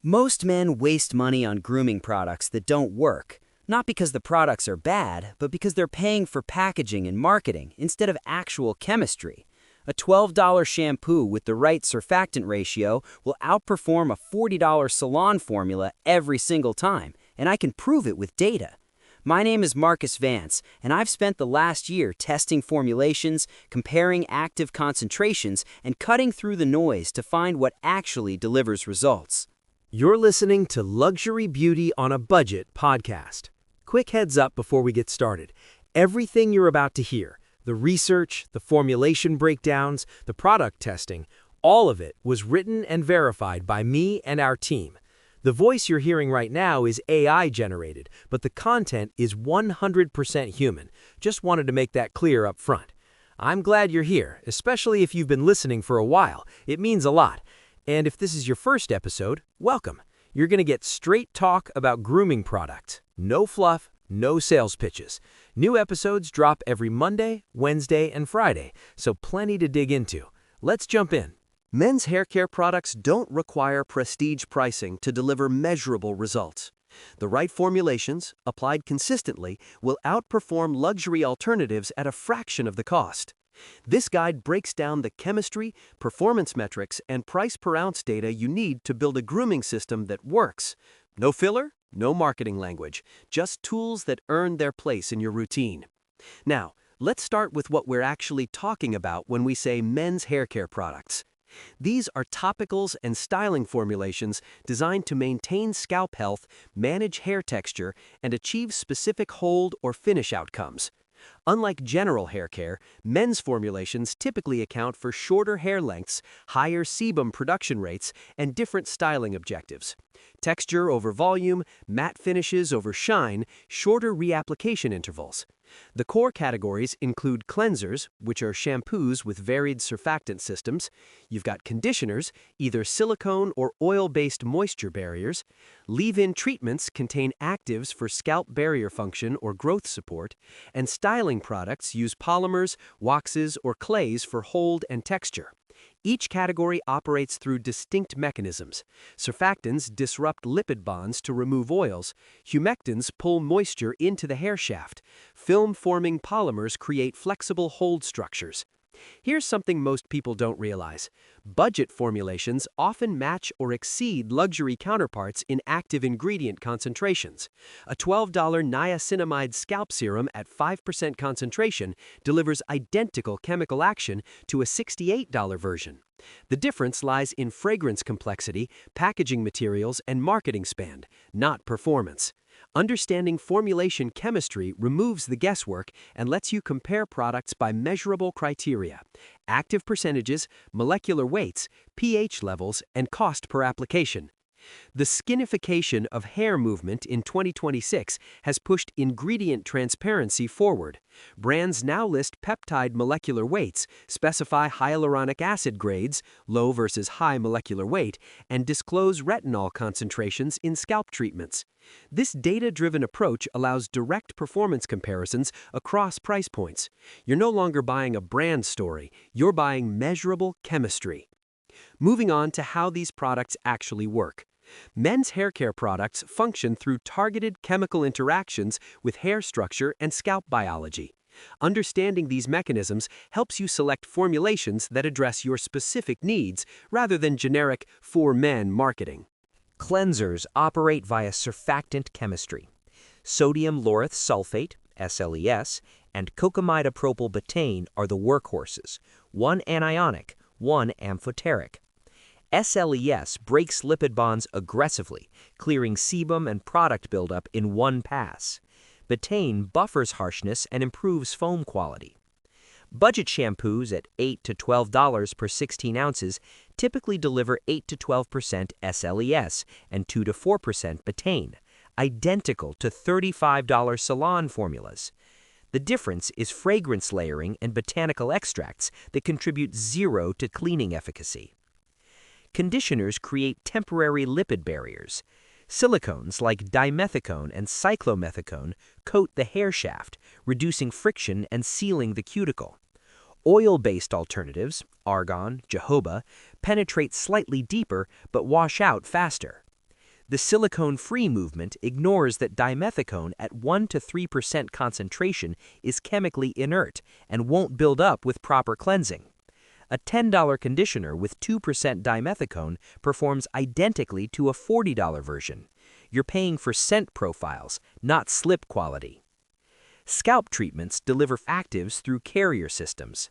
Most men waste money on grooming products that don't work, not because the products are bad, but because they're paying for packaging and marketing instead of actual chemistry. A $12 shampoo with the right surfactant ratio will outperform a $40 salon formula every single time, and I can prove it with data. My name is Vance, and I've spent the last year testing formulations, comparing active concentrations, and cutting through the noise to find what actually delivers results. You're listening to Luxury Beauty on a Budget podcast. Quick heads up before we get started. Everything you're about to hear, the research, the formulation breakdowns, the product testing, all of it was written and verified by me and our team. The voice you're hearing right now is AI generated, but the content is 100% human. Just wanted to make that clear up front. I'm glad you're here, especially if you've been listening for a while. It means a lot. And if this is your first episode, welcome. You're going to get straight talk about grooming products. No fluff, no sales pitches. New episodes drop every Monday, Wednesday, and Friday, so plenty to dig into. Let's jump in. Men's hair care products don't require prestige pricing to deliver measurable results. The right formulations, applied consistently, will outperform luxury alternatives at a fraction of the cost. This guide breaks down the chemistry, performance metrics, and price per ounce data you need to build a grooming system that works. No filler, no marketing language, just tools that earn their place in your routine. Now, let's start with what we're actually talking about when we say men's hair care products. These are topicals and styling formulations designed to maintain scalp health, manage hair texture, and achieve specific hold or finish outcomes. Unlike general hair care, men's formulations typically account for shorter hair lengths, higher sebum production rates, and different styling objectives. Texture over volume, matte finishes over shine, shorter reapplication intervals. The core categories include cleansers, which are shampoos with varied surfactant systems. You've got conditioners, either silicone or oil-based moisture barriers. Leave-in treatments contain actives for scalp barrier function or growth support. And styling products use polymers, waxes, or clays for hold and texture. Each category operates through distinct mechanisms. Surfactants disrupt lipid bonds to remove oils. Humectants pull moisture into the hair shaft. Film-forming polymers create flexible hold structures. Here's something most people don't realize. Budget formulations often match or exceed luxury counterparts in active ingredient concentrations. A $12 niacinamide scalp serum at 5% concentration delivers identical chemical action to a $68 version. The difference lies in fragrance complexity, packaging materials, and marketing spend, not performance. Understanding formulation chemistry removes the guesswork and lets you compare products by measurable criteria: active percentages, molecular weights, pH levels, and cost per application. The skinification of hair movement in 2026 has pushed ingredient transparency forward. Brands now list peptide molecular weights, specify hyaluronic acid grades, low versus high molecular weight, and disclose retinol concentrations in scalp treatments. This data-driven approach allows direct performance comparisons across price points. You're no longer buying a brand story, you're buying measurable chemistry. Moving on to how these products actually work. Men's hair care products function through targeted chemical interactions with hair structure and scalp biology. Understanding these mechanisms helps you select formulations that address your specific needs rather than generic for men marketing. Cleansers operate via surfactant chemistry. Sodium lauryl sulfate, SLES, and cocamidopropyl betaine are the workhorses, one anionic, one amphoteric. SLES breaks lipid bonds aggressively, clearing sebum and product buildup in one pass. Betaine buffers harshness and improves foam quality. Budget shampoos at $8 to $12 per 16 ounces typically deliver 8 to 12% SLES and 2 to 4% betaine, identical to $35 salon formulas. The difference is fragrance layering and botanical extracts that contribute zero to cleaning efficacy. Conditioners create temporary lipid barriers. Silicones like dimethicone and cyclomethicone coat the hair shaft, reducing friction and sealing the cuticle. Oil-based alternatives, argan, jojoba, penetrate slightly deeper but wash out faster. The silicone-free movement ignores that dimethicone at 1 to 3% concentration is chemically inert and won't build up with proper cleansing. A $10 conditioner with 2% dimethicone performs identically to a $40 version. You're paying for scent profiles, not slip quality. Scalp treatments deliver actives through carrier systems.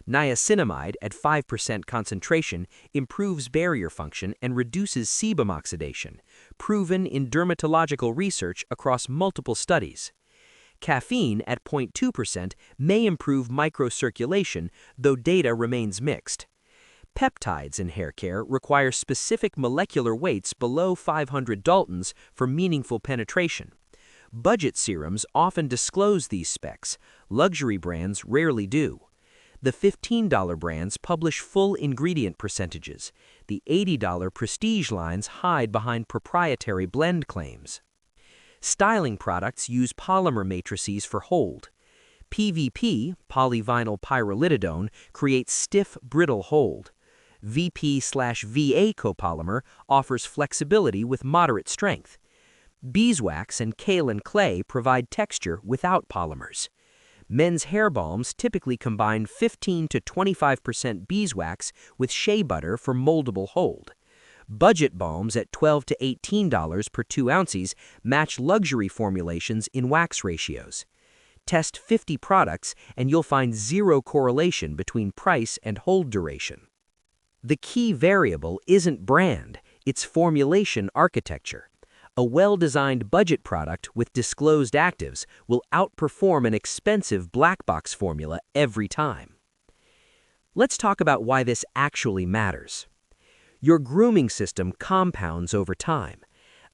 Niacinamide at 5% concentration improves barrier function and reduces sebum oxidation, proven in dermatological research across multiple studies. Caffeine at 0.2% may improve microcirculation, though data remains mixed. Peptides in hair care require specific molecular weights below 500 Daltons for meaningful penetration. Budget serums often disclose these specs. Luxury brands rarely do. The $15 brands publish full ingredient percentages. The $80 prestige lines hide behind proprietary blend claims. Styling products use polymer matrices for hold. PVP, polyvinyl pyrrolidone, creates stiff, brittle hold. VP/VA copolymer offers flexibility with moderate strength. Beeswax and kaolin clay provide texture without polymers. Men's hair balms typically combine 15 to 25% beeswax with shea butter for moldable hold. Budget balms at $12 to $18 per 2 ounces match luxury formulations in wax ratios. Test 50 products and you'll find zero correlation between price and hold duration. The key variable isn't brand, it's formulation architecture. A well-designed budget product with disclosed actives will outperform an expensive black box formula every time. Let's talk about why this actually matters. Your grooming system compounds over time.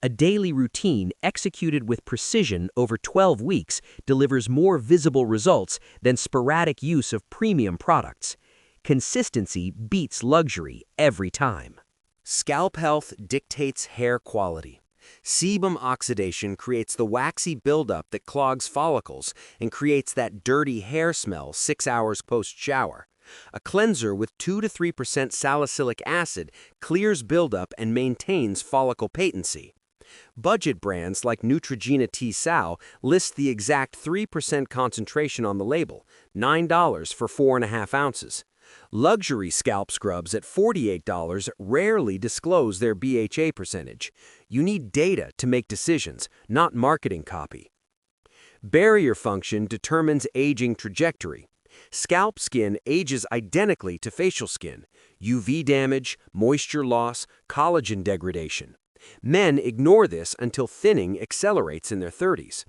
A daily routine executed with precision over 12 weeks delivers more visible results than sporadic use of premium products. Consistency beats luxury every time. Scalp health dictates hair quality. Sebum oxidation creates the waxy buildup that clogs follicles and creates that dirty hair smell 6 hours post-shower. A cleanser with 2 to 3% salicylic acid clears buildup and maintains follicle patency. Budget brands like Neutrogena T-Sal list the exact 3% concentration on the label, $9 for 4.5 ounces. Luxury scalp scrubs at $48 rarely disclose their BHA percentage. You need data to make decisions, not marketing copy. Barrier function determines aging trajectory. Scalp skin ages identically to facial skin. UV damage, moisture loss, collagen degradation. Men ignore this until thinning accelerates in their 30s.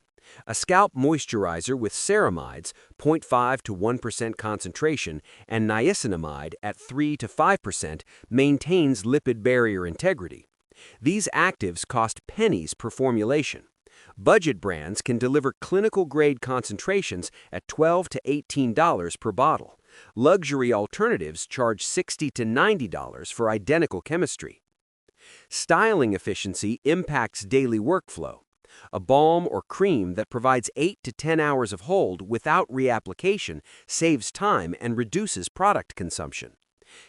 A scalp moisturizer with ceramides, 0.5 to 1% concentration, and niacinamide at 3 to 5% maintains lipid barrier integrity. These actives cost pennies per formulation. Budget brands can deliver clinical-grade concentrations at $12 to $18 per bottle. Luxury alternatives charge $60 to $90 for identical chemistry. Styling efficiency impacts daily workflow. A balm or cream that provides 8 to 10 hours of hold without reapplication saves time and reduces product consumption.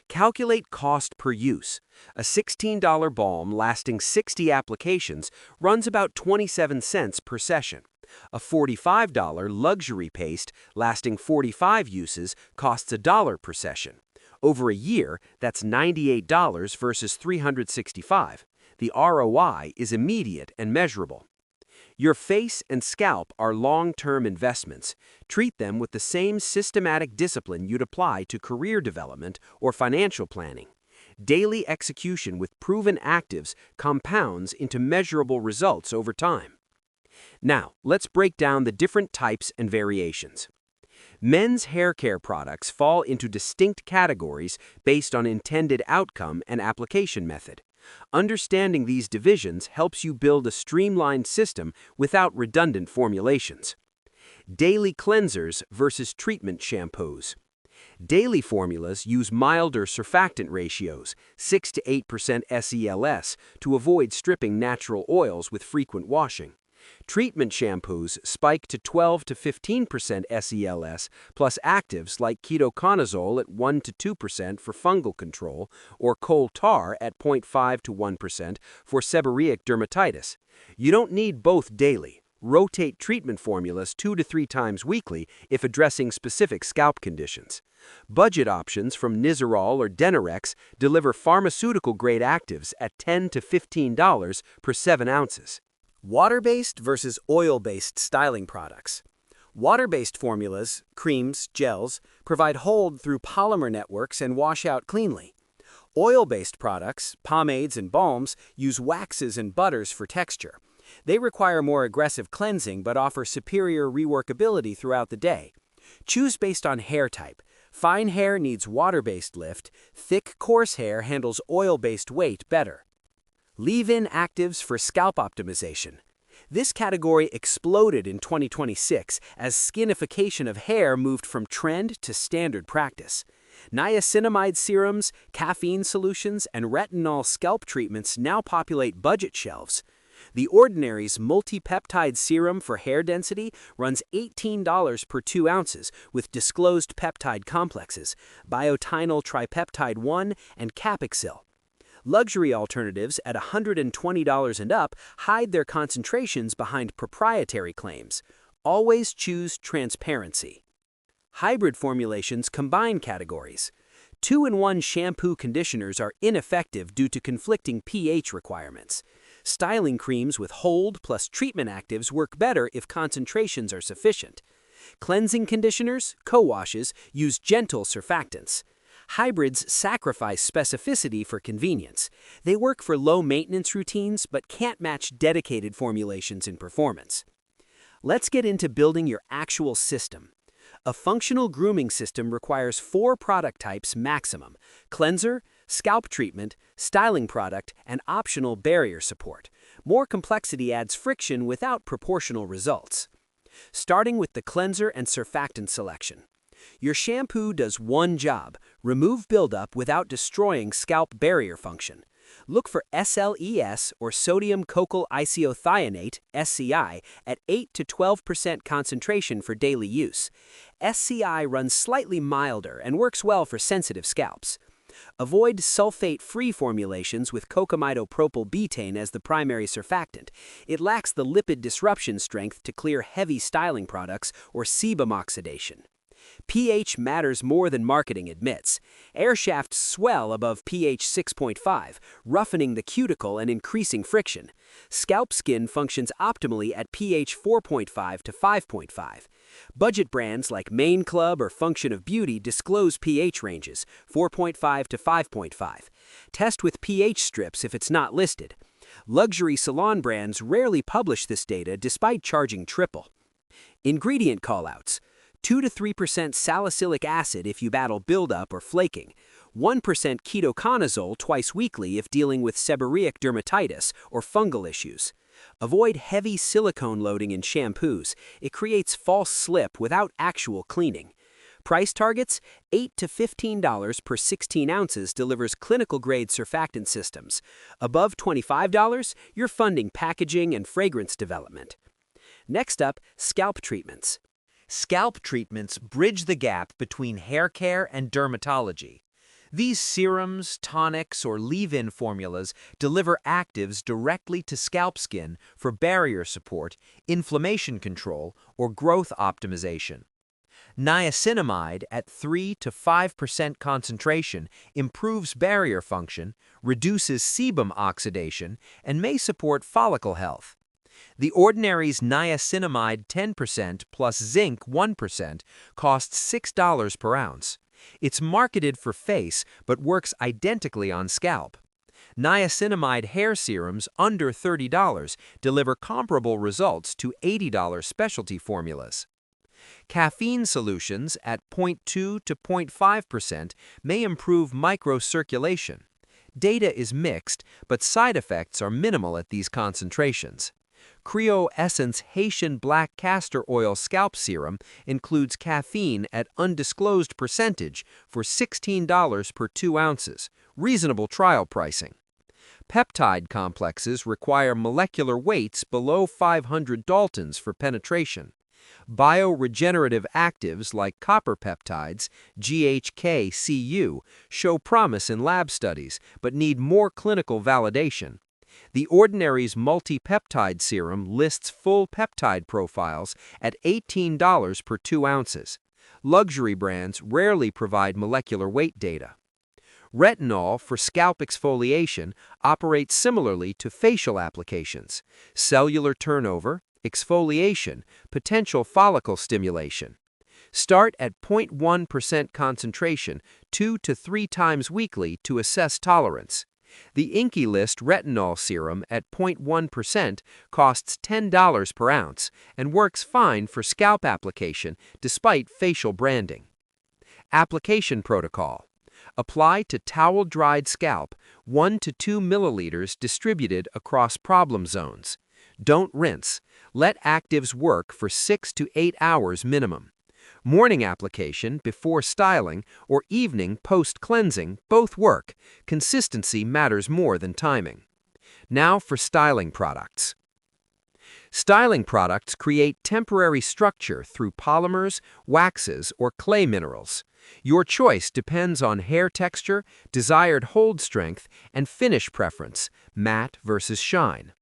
Calculate cost per use. A $16 balm lasting 60 applications runs about 27 cents per session. A $45 luxury paste lasting 45 uses costs $1 per session. Over a year, that's $98 versus $365. The ROI is immediate and measurable. Your face and scalp are long-term investments. Treat them with the same systematic discipline you'd apply to career development or financial planning. Daily execution with proven actives compounds into measurable results over time. Now, let's break down the different types and variations. Men's hair care products fall into distinct categories based on intended outcome and application method. Understanding these divisions helps you build a streamlined system without redundant formulations. Daily cleansers versus treatment shampoos. Daily formulas use milder surfactant ratios, 6 to 8% SELS, to avoid stripping natural oils with frequent washing. Treatment shampoos spike to 12 to 15% SELS, plus actives like ketoconazole at 1 to 2% for fungal control, or coal tar at 0.5 to 1% for seborrheic dermatitis. You don't need both daily. Rotate treatment formulas 2 to 3 times weekly if addressing specific scalp conditions. Budget options from Nizoral or Denorex deliver pharmaceutical-grade actives at $10 to $15 per 7 ounces. Water-based versus oil-based styling products. Water-based formulas, creams, gels, provide hold through polymer networks and wash out cleanly. Oil-based products, pomades and balms, use waxes and butters for texture. They require more aggressive cleansing but offer superior reworkability throughout the day. Choose based on hair type. Fine hair needs water-based lift. Thick, coarse hair handles oil-based weight better. Leave-in actives for scalp optimization. This category exploded in 2026 as skinification of hair moved from trend to standard practice. Niacinamide serums, caffeine solutions, and retinol scalp treatments now populate budget shelves. The Ordinary's multi-peptide serum for hair density runs $18 per 2 ounces with disclosed peptide complexes, biotinyl tripeptide 1 and Capixil. Luxury alternatives at $120 and up hide their concentrations behind proprietary claims. Always choose transparency. Hybrid formulations combine categories. 2-in-1 shampoo conditioners are ineffective due to conflicting pH requirements. Styling creams with hold plus treatment actives work better if concentrations are sufficient. Cleansing conditioners, co-washes, use gentle surfactants. Hybrids sacrifice specificity for convenience. They work for low-maintenance routines but can't match dedicated formulations in performance. Let's get into building your actual system. A functional grooming system requires 4 product types maximum: cleanser, scalp treatment, styling product, and optional barrier support. More complexity adds friction without proportional results. Starting with the cleanser and surfactant selection. Your shampoo does one job: remove buildup without destroying scalp barrier function. Look for SLES or sodium cocoyl isothionate (SCI) at 8 to 12% concentration for daily use. SCI runs slightly milder and works well for sensitive scalps. Avoid sulfate-free formulations with cocamidopropyl betaine as the primary surfactant. It lacks the lipid disruption strength to clear heavy styling products or sebum oxidation. pH matters more than marketing admits. Air shafts swell above pH 6.5, roughening the cuticle and increasing friction. Scalp skin functions optimally at pH 4.5 to 5.5. Budget brands like Main Club or Function of Beauty disclose pH ranges, 4.5 to 5.5. Test with pH strips if it's not listed. Luxury salon brands rarely publish this data despite charging triple. Ingredient callouts. 2 to 3% salicylic acid if you battle buildup or flaking. 1% ketoconazole twice weekly if dealing with seborrheic dermatitis or fungal issues. Avoid heavy silicone loading in shampoos. It creates false slip without actual cleaning. Price targets: $8 to $15 per 16 ounces delivers clinical-grade surfactant systems. Above $25, you're funding packaging and fragrance development. Next up, scalp treatments. Scalp treatments bridge the gap between hair care and dermatology. These serums, tonics, or leave-in formulas deliver actives directly to scalp skin for barrier support, inflammation control, or growth optimization. Niacinamide at 3 to 5% concentration improves barrier function, reduces sebum oxidation, and may support follicle health. The Ordinary's niacinamide 10% plus zinc 1% costs $6 per ounce. It's marketed for face but works identically on scalp. Niacinamide hair serums under $30 deliver comparable results to $80 specialty formulas. Caffeine solutions at 0.2 to 0.5% may improve microcirculation. Data is mixed, but side effects are minimal at these concentrations. Creo Essence Haitian Black Castor Oil Scalp Serum includes caffeine at undisclosed percentage for $16 per 2 ounces, reasonable trial pricing. Peptide complexes require molecular weights below 500 Daltons for penetration. Bioregenerative actives like copper peptides, GHK-Cu, show promise in lab studies but need more clinical validation. The Ordinary's multi-peptide serum lists full peptide profiles at $18 per 2 ounces. Luxury brands rarely provide molecular weight data. Retinol for scalp exfoliation operates similarly to facial applications: cellular turnover, exfoliation, potential follicle stimulation. Start at 0.1% concentration 2 to 3 times weekly to assess tolerance. The Inky List retinol serum at 0.1% costs $10 per ounce and works fine for scalp application despite facial branding. Application protocol: apply to towel-dried scalp, 1 to 2 milliliters distributed across problem zones. Don't rinse. Let actives work for 6 to 8 hours minimum. Morning application before styling or evening post-cleansing both work. Consistency matters more than timing. Now for styling products. Styling products create temporary structure through polymers, waxes, or clay minerals. Your choice depends on hair texture, desired hold strength, and finish preference, matte versus shine.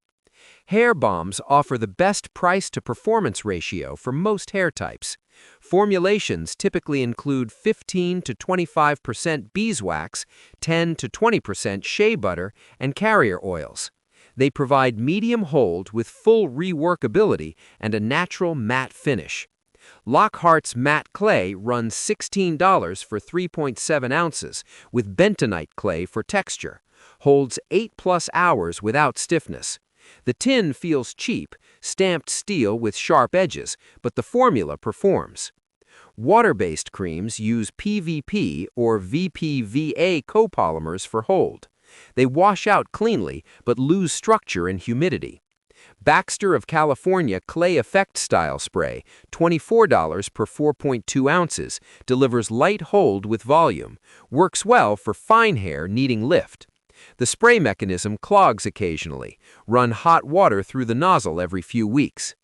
Hair balms offer the best price-to-performance ratio for most hair types. Formulations typically include 15 to 25% beeswax, 10 to 20% shea butter, and carrier oils. They provide medium hold with full reworkability and a natural matte finish. Lockhart's matte clay runs $16 for 3.7 ounces, with bentonite clay for texture. Holds 8+ hours without stiffness. The tin feels cheap, stamped steel with sharp edges, but the formula performs. Water-based creams use PVP or VPVA copolymers for hold. They wash out cleanly but lose structure in humidity. Baxter of California Clay Effect Style Spray, $24 per 4.2 ounces, delivers light hold with volume. Works well for fine hair needing lift. The spray mechanism clogs occasionally. Run hot water through the nozzle every few weeks.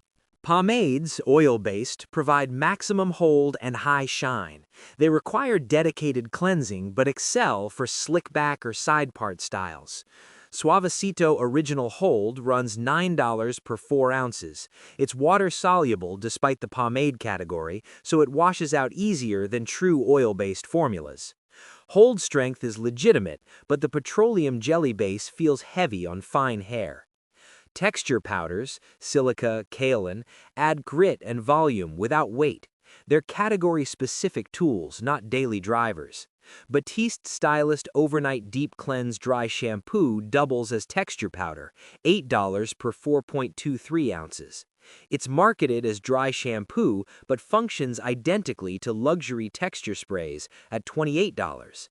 Pomades, oil-based, provide maximum hold and high shine. They require dedicated cleansing but excel for slick back or side part styles. Suavecito Original Hold runs $9 per 4 ounces. It's water-soluble despite the pomade category, so it washes out easier than true oil-based formulas. Hold strength is legitimate, but the petroleum jelly base feels heavy on fine hair. Texture powders, silica, kaolin, add grit and volume without weight. They're category-specific tools, not daily drivers. Batiste Stylist Overnight Deep Cleanse Dry Shampoo doubles as texture powder, $8 per 4.23 ounces. It's marketed as dry shampoo but functions identically to luxury texture sprays at $28.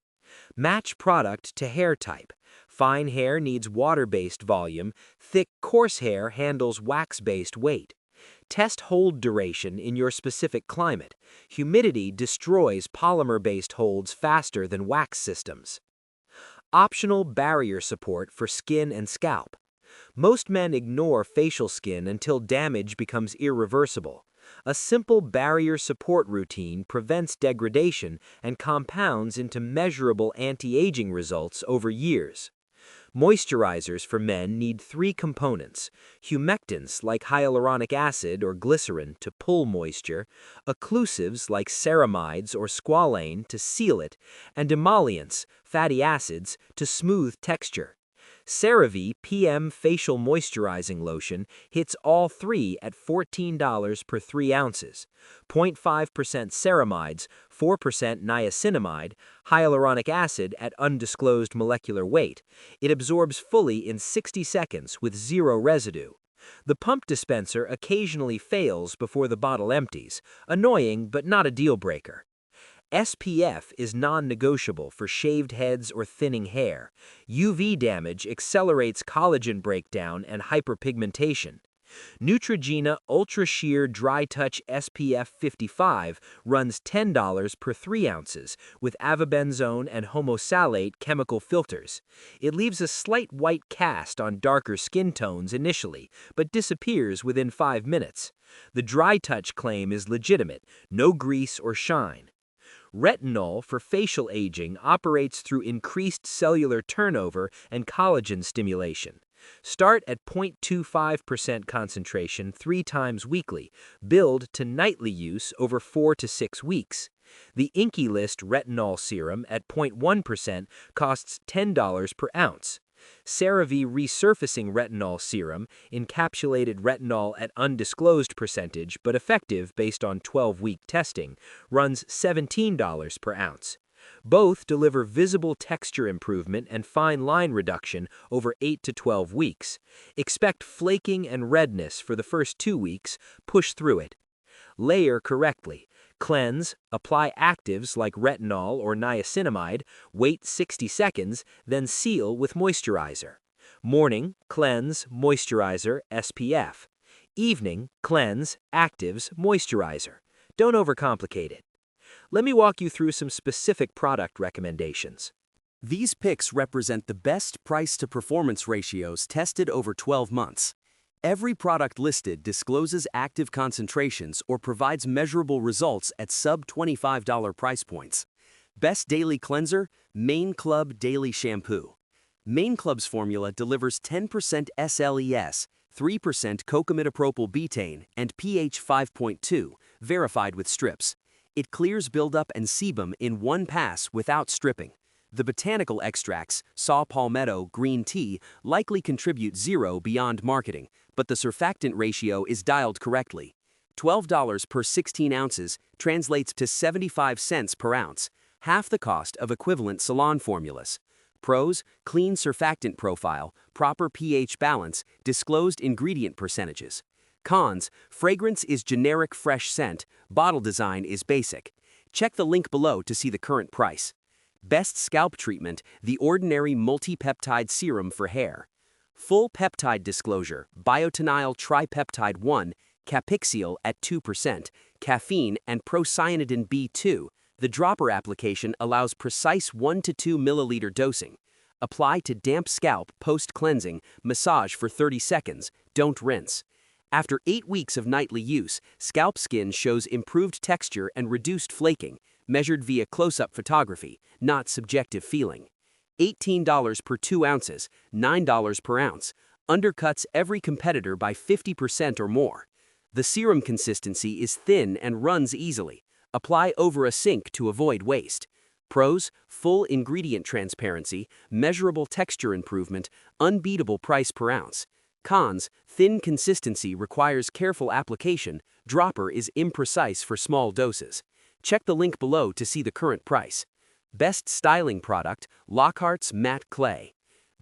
Match product to hair type. Fine hair needs water-based volume, thick, coarse hair handles wax-based weight. Test hold duration in your specific climate. Humidity destroys polymer-based holds faster than wax systems. Optional barrier support for skin and scalp. Most men ignore facial skin until damage becomes irreversible. A simple barrier support routine prevents degradation and compounds into measurable anti-aging results over years. Moisturizers for men need 3 components: humectants like hyaluronic acid or glycerin to pull moisture, occlusives like ceramides or squalane to seal it, and emollients, fatty acids, to smooth texture. CeraVe PM Facial Moisturizing Lotion hits all 3 at $14 per 3 ounces. 0.5% ceramides, 4% niacinamide, hyaluronic acid at undisclosed molecular weight. It absorbs fully in 60 seconds with 0 residue. The pump dispenser occasionally fails before the bottle empties. Annoying, but not a deal breaker. SPF is non-negotiable for shaved heads or thinning hair. UV damage accelerates collagen breakdown and hyperpigmentation. Neutrogena Ultra Sheer Dry Touch SPF 55 runs $10 per 3 ounces with avobenzone and homosalate chemical filters. It leaves a slight white cast on darker skin tones initially, but disappears within 5 minutes. The dry touch claim is legitimate, no grease or shine. Retinol for facial aging operates through increased cellular turnover and collagen stimulation. Start at 0.25% concentration 3 times weekly. Build to nightly use over 4 to 6 weeks. The Inky List retinol serum at 0.1% costs $10 per ounce. CeraVe resurfacing retinol serum, encapsulated retinol at undisclosed percentage but effective based on 12-week testing, runs $17 per ounce. Both deliver visible texture improvement and fine line reduction over 8 to 12 weeks. Expect flaking and redness for the first 2 weeks, push through it. Layer correctly. Cleanse, apply actives like retinol or niacinamide, wait 60 seconds, then seal with moisturizer. Morning, cleanse, moisturizer, SPF. Evening, cleanse, actives, moisturizer. Don't overcomplicate it. Let me walk you through some specific product recommendations. These picks represent the best price-to-performance ratios tested over 12 months. Every product listed discloses active concentrations or provides measurable results at sub-$25 price points. Best Daily Cleanser, Main Club Daily Shampoo. Main Club's formula delivers 10% SLES, 3% cocamidopropyl betaine, and pH 5.2, verified with strips. It clears buildup and sebum in one pass without stripping. The botanical extracts, saw palmetto, green tea, likely contribute zero beyond marketing, but the surfactant ratio is dialed correctly. $12 per 16 ounces translates to 75 cents per ounce, half the cost of equivalent salon formulas. Pros: clean surfactant profile, proper pH balance, disclosed ingredient percentages. Cons: fragrance is generic fresh scent, bottle design is basic. Check the link below to see the current price. Best scalp treatment, the Ordinary Multi-Peptide Serum for hair. Full peptide disclosure, biotinyl tripeptide 1, capixial at 2%, caffeine and procyanidin B2. The dropper application allows precise 1 to 2 milliliter dosing. Apply to damp scalp post-cleansing, massage for 30 seconds, don't rinse. After 8 weeks of nightly use, scalp skin shows improved texture and reduced flaking, measured via close-up photography, not subjective feeling. $18 per 2 ounces, $9 per ounce, undercuts every competitor by 50% or more. The serum consistency is thin and runs easily. Apply over a sink to avoid waste. Pros: full ingredient transparency, measurable texture improvement, unbeatable price per ounce. Cons: thin consistency requires careful application, dropper is imprecise for small doses. Check the link below to see the current price. Best styling product, Lockhart's Matte Clay.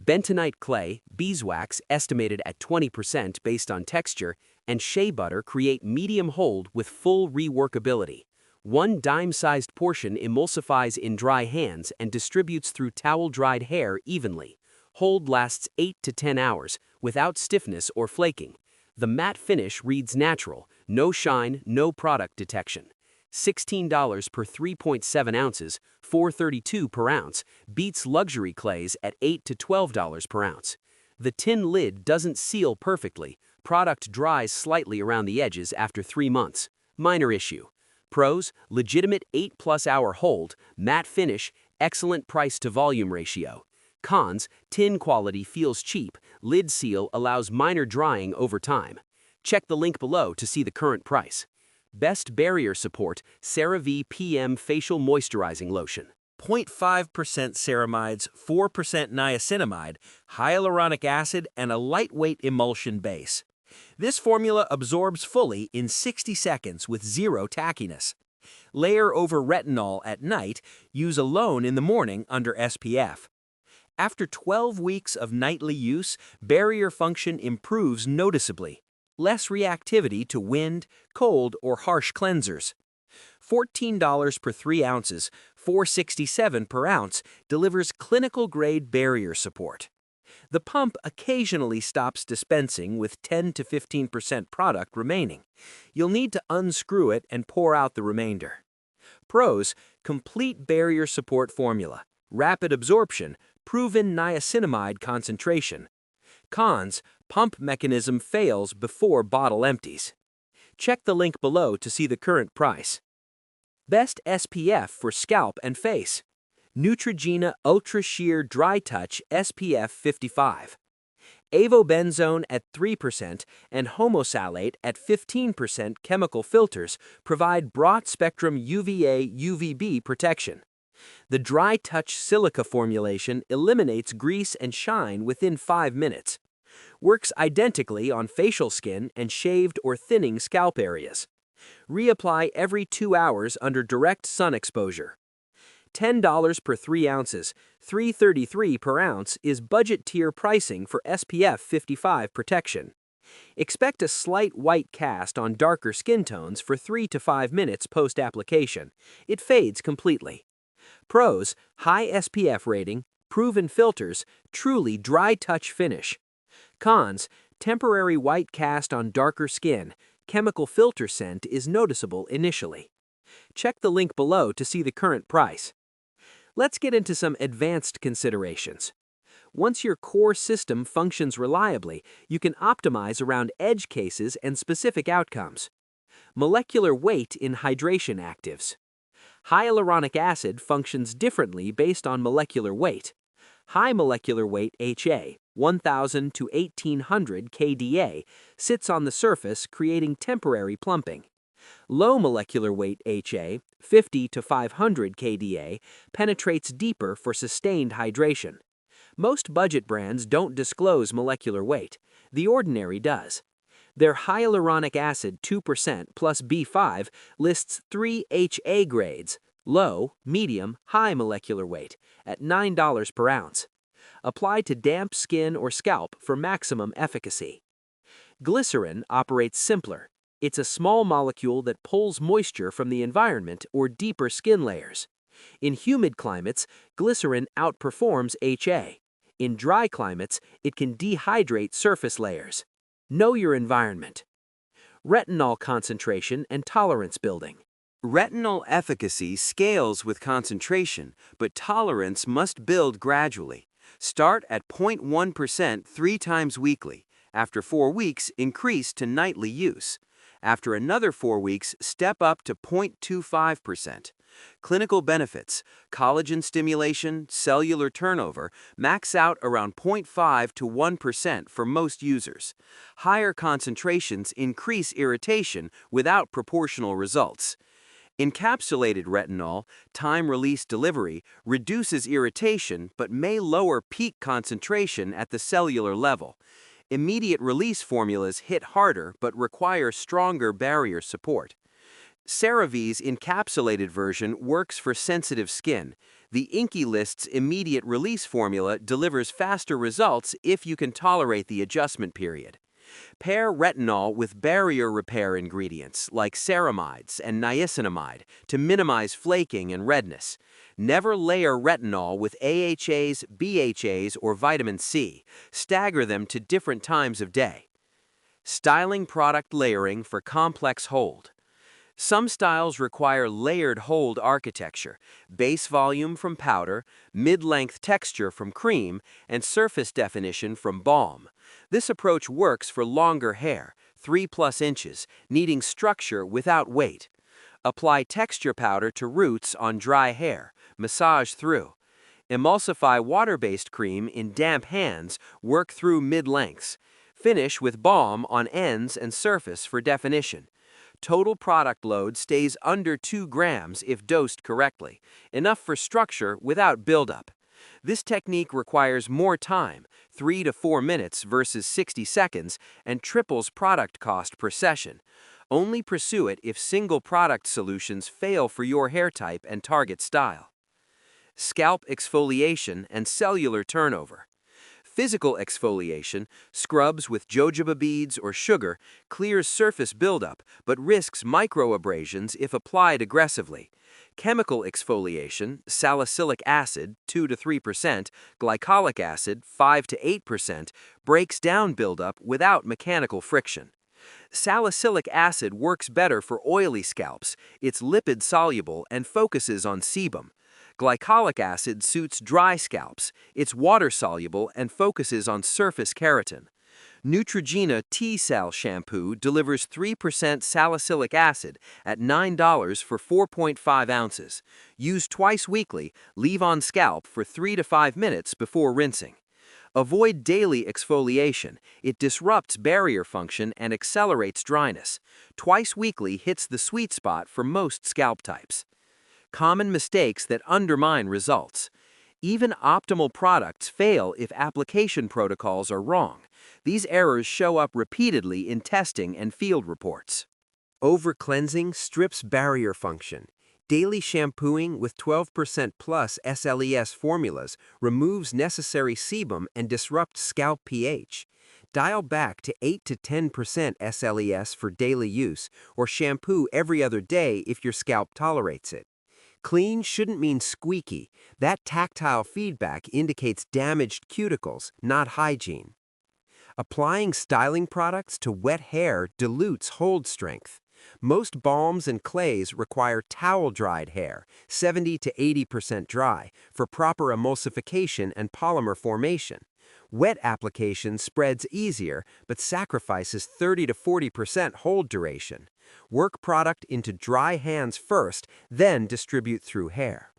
Bentonite clay, beeswax estimated at 20% based on texture, and shea butter create medium hold with full reworkability. One dime-sized portion emulsifies in dry hands and distributes through towel-dried hair evenly. Hold lasts 8 to 10 hours, without stiffness or flaking. The matte finish reads natural, no shine, no product detection. $16 per 3.7 ounces, $4.32 per ounce, beats luxury clays at $8 to $12 per ounce. The tin lid doesn't seal perfectly. Product dries slightly around the edges after 3 months. Minor issue. Pros: legitimate 8+ hour hold, matte finish, excellent price to volume ratio. Cons: tin quality feels cheap, lid seal allows minor drying over time. Check the link below to see the current price. Best barrier support, CeraVe PM Facial Moisturizing Lotion. 0.5% ceramides, 4% niacinamide, hyaluronic acid, and a lightweight emulsion base. This formula absorbs fully in 60 seconds with zero tackiness. Layer over retinol at night, use alone in the morning under SPF. After 12 weeks of nightly use, barrier function improves noticeably. Less reactivity to wind, cold, or harsh cleansers. $14 per 3 ounces, $4.67 per ounce, delivers clinical-grade barrier support. The pump occasionally stops dispensing with 10 to 15% product remaining. You'll need to unscrew it and pour out the remainder. Pros: complete barrier support formula, rapid absorption, proven niacinamide concentration. Cons: pump mechanism fails before bottle empties. Check the link below to see the current price. Best SPF for scalp and face. Neutrogena Ultra Sheer Dry Touch SPF 55. Avobenzone at 3% and homosalate at 15% chemical filters provide broad-spectrum UVA/UVB protection. The Dry Touch silica formulation eliminates grease and shine within 5 minutes. Works identically on facial skin and shaved or thinning scalp areas. Reapply every 2 hours under direct sun exposure. $10 per 3 ounces, $3.33 per ounce is budget tier pricing for SPF 55 protection. Expect a slight white cast on darker skin tones for 3 to 5 minutes post-application. It fades completely. Pros: high SPF rating, proven filters, truly dry touch finish. Cons: temporary white cast on darker skin, chemical filter scent is noticeable initially. Check the link below to see the current price. Let's get into some advanced considerations. Once your core system functions reliably, you can optimize around edge cases and specific outcomes. Molecular weight in hydration actives. Hyaluronic acid functions differently based on molecular weight. High molecular weight HA, 1000 to 1800 kDa, sits on the surface, creating temporary plumping. Low molecular weight HA, 50 to 500 kDa, penetrates deeper for sustained hydration. Most budget brands don't disclose molecular weight. The Ordinary does. Their hyaluronic acid 2% plus B5 lists 3 HA grades: low, medium, high molecular weight, at $9 per ounce. Apply to damp skin or scalp for maximum efficacy. Glycerin operates simpler. It's a small molecule that pulls moisture from the environment or deeper skin layers. In humid climates, glycerin outperforms HA. In dry climates, it can dehydrate surface layers. Know your environment. Retinol concentration and tolerance building. Retinol efficacy scales with concentration, but tolerance must build gradually. Start at 0.1% 3 times weekly. After 4 weeks, increase to nightly use. After another 4 weeks, step up to 0.25%. Clinical benefits: collagen stimulation, cellular turnover, max out around 0.5 to 1% for most users. Higher concentrations increase irritation without proportional results. Encapsulated retinol, time-release delivery, reduces irritation but may lower peak concentration at the cellular level. Immediate release formulas hit harder but require stronger barrier support. CeraVe's encapsulated version works for sensitive skin. The Inky List's immediate release formula delivers faster results if you can tolerate the adjustment period. Pair retinol with barrier repair ingredients like ceramides and niacinamide to minimize flaking and redness. Never layer retinol with AHAs, BHAs, or vitamin C. Stagger them to different times of day. Styling product layering for complex hold. Some styles require layered hold architecture, base volume from powder, mid-length texture from cream, and surface definition from balm. This approach works for longer hair, 3+ inches, needing structure without weight. Apply texture powder to roots on dry hair, massage through. Emulsify water-based cream in damp hands, work through mid-lengths. Finish with balm on ends and surface for definition. Total product load stays under 2 grams if dosed correctly, enough for structure without buildup. This technique requires more time, 3 to 4 minutes versus 60 seconds, and triples product cost per session. Only pursue it if single product solutions fail for your hair type and target style. Scalp exfoliation and cellular turnover. Physical exfoliation, scrubs with jojoba beads or sugar, clears surface buildup but risks microabrasions if applied aggressively. Chemical exfoliation, salicylic acid 2 to 3%, glycolic acid 5 to 8%, breaks down buildup without mechanical friction. Salicylic acid works better for oily scalps. It's lipid-soluble and focuses on sebum. Glycolic acid suits dry scalps. It's water-soluble and focuses on surface keratin. Neutrogena T-Sal shampoo delivers 3% salicylic acid at $9 for 4.5 ounces. Use twice weekly, leave on scalp for 3 to 5 minutes before rinsing. Avoid daily exfoliation. It disrupts barrier function and accelerates dryness. Twice weekly hits the sweet spot for most scalp types. Common mistakes that undermine results. Even optimal products fail if application protocols are wrong. These errors show up repeatedly in testing and field reports. Over-cleansing strips barrier function. Daily shampooing with 12% plus SLES formulas removes necessary sebum and disrupts scalp pH. Dial back to 8 to 10% SLES for daily use, or shampoo every other day if your scalp tolerates it. Clean shouldn't mean squeaky. That tactile feedback indicates damaged cuticles, not hygiene. Applying styling products to wet hair dilutes hold strength. Most balms and clays require towel-dried hair, 70 to 80% dry, for proper emulsification and polymer formation. Wet application spreads easier, but sacrifices 30 to 40% hold duration. Work product into dry hands first, then distribute through hair.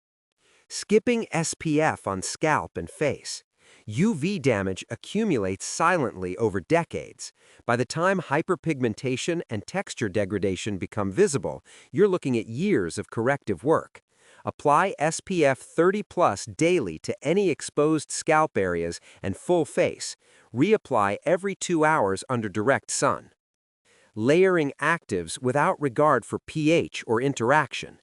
Skipping SPF on scalp and face. UV damage accumulates silently over decades. By the time hyperpigmentation and texture degradation become visible, you're looking at years of corrective work. Apply SPF 30+ daily to any exposed scalp areas and full face. Reapply every 2 hours under direct sun. Layering actives without regard for pH or interaction.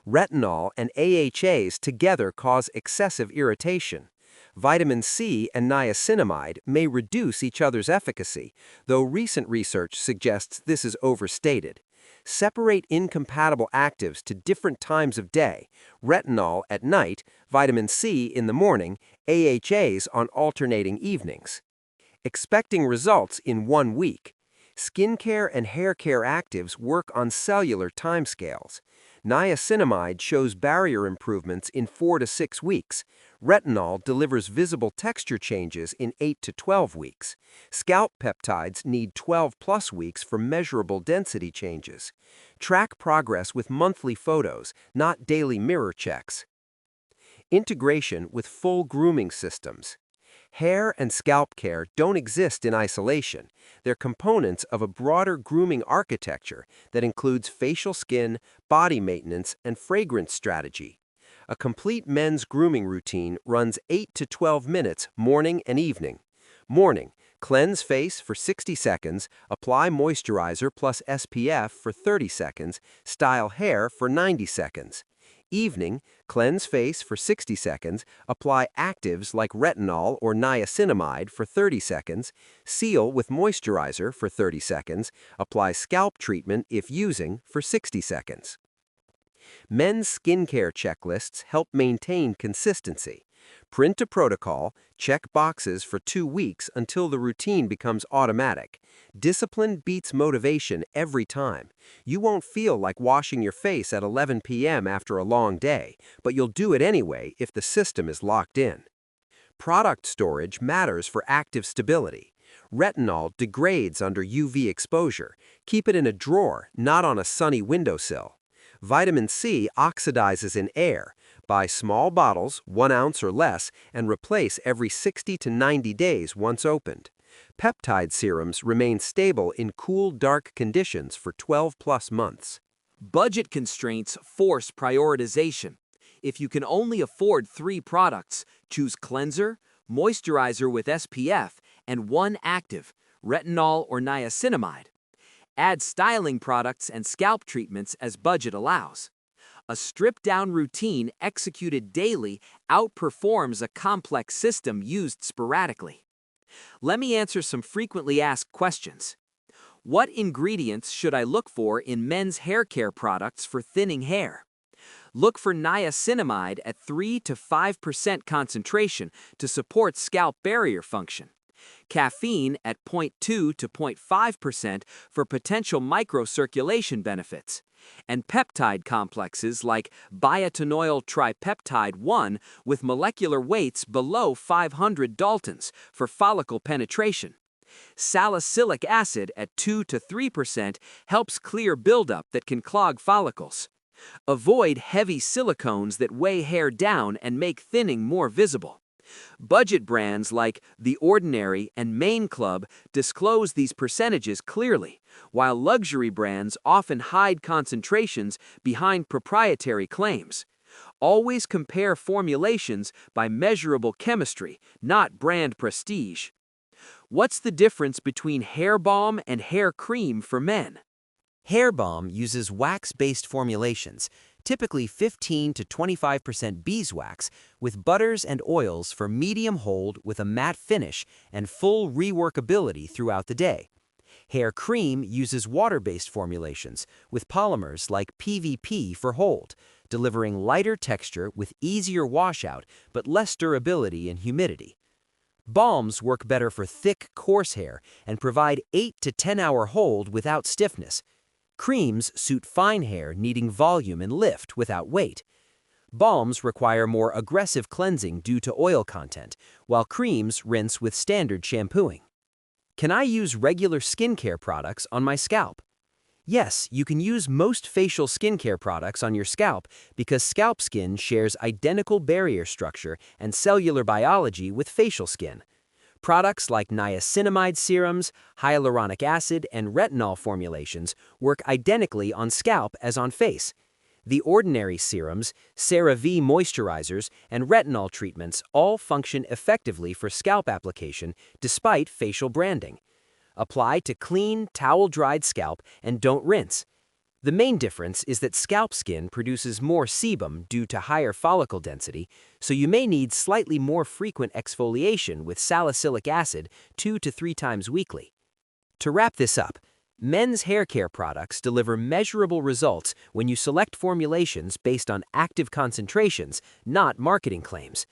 Retinol and AHAs together cause excessive irritation. Vitamin C and niacinamide may reduce each other's efficacy, though recent research suggests this is overstated. Separate incompatible actives to different times of day: retinol at night, vitamin C in the morning, AHAs on alternating evenings. Expecting results in 1 week. Skincare and hair care actives work on cellular timescales. Niacinamide shows barrier improvements in 4 to 6 weeks. Retinol delivers visible texture changes in 8 to 12 weeks. Scalp peptides need 12+ weeks for measurable density changes. Track progress with monthly photos, not daily mirror checks. Integration with full grooming systems. Hair and scalp care don't exist in isolation. They're components of a broader grooming architecture that includes facial skin, body maintenance, and fragrance strategy. A complete men's grooming routine runs 8 to 12 minutes morning and evening. Morning, cleanse face for 60 seconds, apply moisturizer plus SPF for 30 seconds, style hair for 90 seconds. Evening, cleanse face for 60 seconds, apply actives like retinol or niacinamide for 30 seconds, seal with moisturizer for 30 seconds, apply scalp treatment if using for 60 seconds. Men's skincare checklists help maintain consistency. Print a protocol, check boxes for 2 weeks until the routine becomes automatic. Discipline beats motivation every time. You won't feel like washing your face at 11 p.m. after a long day, but you'll do it anyway if the system is locked in. Product storage matters for active stability. Retinol degrades under UV exposure. Keep it in a drawer, not on a sunny windowsill. Vitamin C oxidizes in air. Buy small bottles, 1 ounce or less, and replace every 60 to 90 days once opened. Peptide serums remain stable in cool, dark conditions for 12+ months. Budget constraints force prioritization. If you can only afford 3 products, choose cleanser, moisturizer with SPF, and 1 active, retinol or niacinamide. Add styling products and scalp treatments as budget allows. A stripped-down routine executed daily outperforms a complex system used sporadically. Let me answer some frequently asked questions. What ingredients should I look for in men's hair care products for thinning hair? Look for niacinamide at 3 to 5% concentration to support scalp barrier function. Caffeine at 0.2 to 0.5% for potential microcirculation benefits. And peptide complexes like biotinyl tripeptide 1 with molecular weights below 500 Daltons for follicle penetration. Salicylic acid at 2 to 3% helps clear buildup that can clog follicles. Avoid heavy silicones that weigh hair down and make thinning more visible. Budget brands like The Ordinary and Main Club disclose these percentages clearly, while luxury brands often hide concentrations behind proprietary claims. Always compare formulations by measurable chemistry, not brand prestige. What's the difference between hair balm and hair cream for men? Hair balm uses wax-based formulations, typically 15 to 25% beeswax, with butters and oils for medium hold with a matte finish and full reworkability throughout the day. Hair cream uses water-based formulations with polymers like PVP for hold, delivering lighter texture with easier washout but less durability in humidity. Balms work better for thick, coarse hair and provide 8 to 10-hour hold without stiffness. Creams suit fine hair needing volume and lift without weight. Balms require more aggressive cleansing due to oil content, while creams rinse with standard shampooing. Can I use regular skincare products on my scalp? Yes, you can use most facial skincare products on your scalp because scalp skin shares identical barrier structure and cellular biology with facial skin. Products like niacinamide serums, hyaluronic acid, and retinol formulations work identically on scalp as on face. The Ordinary serums, CeraVe moisturizers, and retinol treatments all function effectively for scalp application despite facial branding. Apply to clean, towel-dried scalp and don't rinse. The main difference is that scalp skin produces more sebum due to higher follicle density, so you may need slightly more frequent exfoliation with salicylic acid 2 to 3 times weekly. To wrap this up, men's hair care products deliver measurable results when you select formulations based on active concentrations, not marketing claims.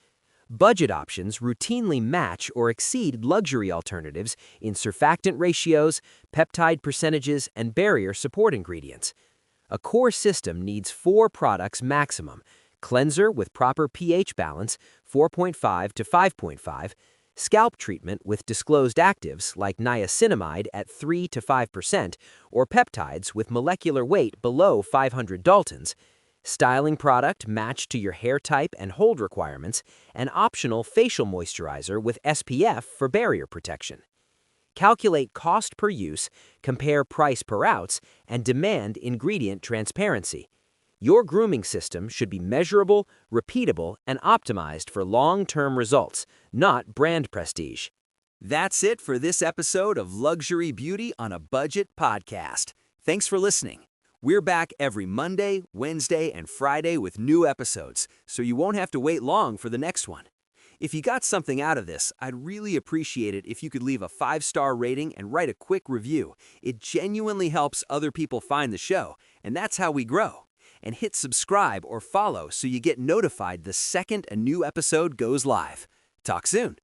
Budget options routinely match or exceed luxury alternatives in surfactant ratios, peptide percentages, and barrier support ingredients. A core system needs 4 products maximum: cleanser with proper pH balance, 4.5 to 5.5, scalp treatment with disclosed actives like niacinamide at 3 to 5%, or peptides with molecular weight below 500 Daltons, styling product matched to your hair type and hold requirements, and optional facial moisturizer with SPF for barrier protection. Calculate cost per use, compare price per ounce, and demand ingredient transparency. Your grooming system should be measurable, repeatable, and optimized for long-term results, not brand prestige. That's it for this episode of Luxury Beauty on a Budget podcast. Thanks for listening. We're back every Monday, Wednesday, and Friday with new episodes, so you won't have to wait long for the next one. If you got something out of this, I'd really appreciate it if you could leave a 5-star rating and write a quick review. It genuinely helps other people find the show, and that's how we grow. And hit subscribe or follow so you get notified the second a new episode goes live. Talk soon.